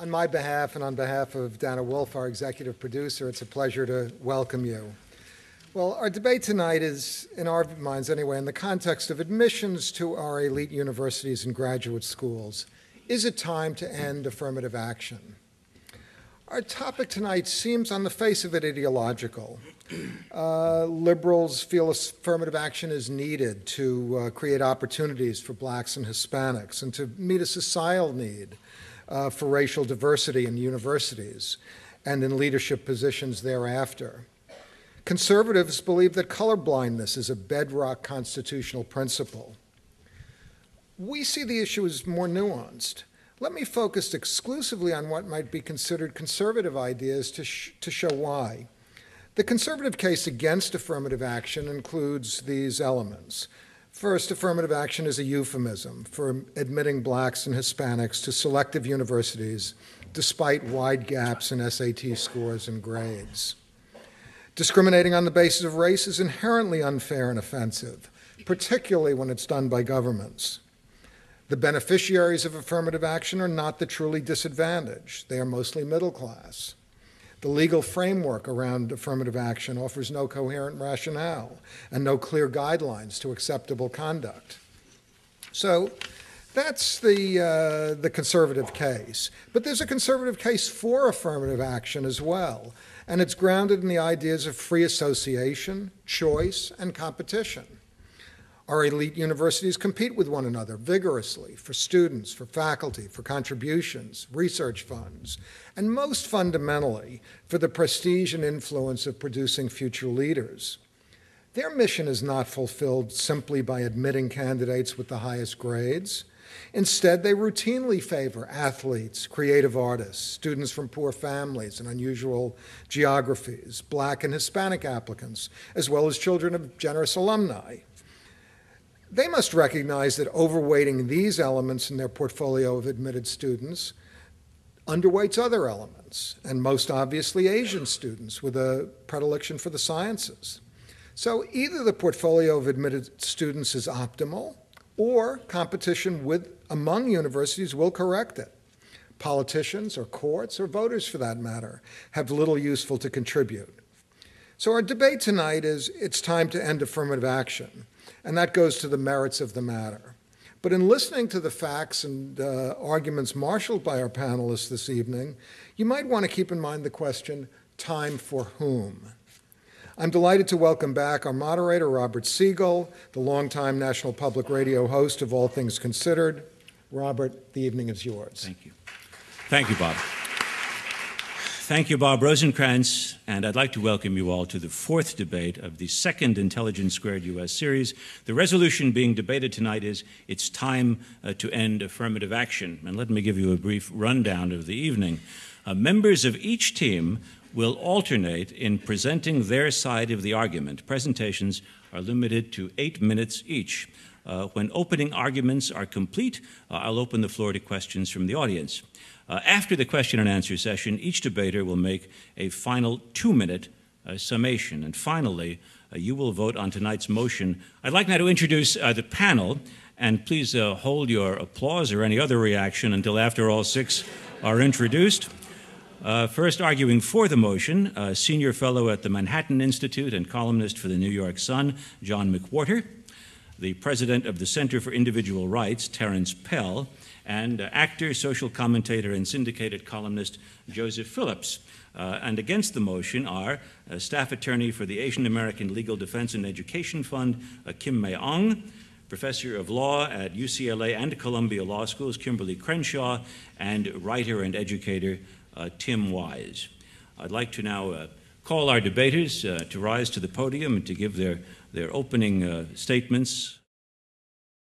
On my behalf and on behalf of Dana Wolf, our executive producer, it's a pleasure to welcome you. Well, our debate tonight is, in our minds anyway, in the context of admissions to our elite universities and graduate schools. Is it time to end affirmative action? Our topic tonight seems on the face of it ideological. Liberals feel affirmative action is needed to create opportunities for blacks and Hispanics and to meet a societal need for racial diversity in universities and in leadership positions thereafter. Conservatives believe that colorblindness is a bedrock constitutional principle. We see the issue as more nuanced. Let me focus exclusively on what might be considered conservative ideas to show why. The conservative case against affirmative action includes these elements. First, affirmative action is a euphemism for admitting blacks and Hispanics to selective universities despite wide gaps in SAT scores and grades. Discriminating on the basis of race is inherently unfair and offensive, particularly when it's done by governments. The beneficiaries of affirmative action are not the truly disadvantaged. They are mostly middle class. The legal framework around affirmative action offers no coherent rationale and no clear guidelines to acceptable conduct. So that's the conservative case. But there's a conservative case for affirmative action as well, and it's grounded in the ideas of free association, choice, and competition. Our elite universities compete with one another vigorously for students, for faculty, for contributions, research funds, and most fundamentally, for the prestige and influence of producing future leaders. Their mission is not fulfilled simply by admitting candidates with the highest grades. Instead, they routinely favor athletes, creative artists, students from poor families and unusual geographies, Black and Hispanic applicants, as well as children of generous alumni. They must recognize that overweighting these elements in their portfolio of admitted students underweights other elements, and most obviously Asian students with a predilection for the sciences. So either the portfolio of admitted students is optimal, or competition among universities will correct it. Politicians or courts or voters, for that matter, have little useful to contribute. So our debate tonight is it's time to end affirmative action. And that goes to the merits of the matter. But in listening to the facts and arguments marshaled by our panelists this evening, you might want to keep in mind the question, time for whom? I'm delighted to welcome back our moderator, Robert Siegel, the longtime National Public Radio host of All Things Considered. Robert, the evening is yours. Thank you. Thank you, Bob. Thank you, Bob Rosencrantz, and I'd like to welcome you all to the fourth debate of the second Intelligence Squared U.S. series. The resolution being debated tonight is, it's time to end affirmative action. And let me give you a brief rundown of the evening. Members of each team will alternate in presenting their side of the argument. Presentations are limited to 8 minutes each. When opening arguments are complete, I'll open the floor to questions from the audience. After the question and answer session, each debater will make a final 2-minute summation. And finally, you will vote on tonight's motion. I'd like now to introduce the panel, and please hold your applause or any other reaction until after all 6 are introduced. First, arguing for the motion, senior fellow at the Manhattan Institute and columnist for the New York Sun, John McWhorter, the president of the Center for Individual Rights, Terence Pell, and actor, social commentator, and syndicated columnist Joseph Phillips. And against the motion are staff attorney for the Asian American Legal Defense and Education Fund, Khin Mai Aung, professor of law at UCLA and Columbia Law Schools, Kimberlé Crenshaw, and writer and educator, Tim Wise. I'd like to now call our debaters to rise to the podium and to give their opening statements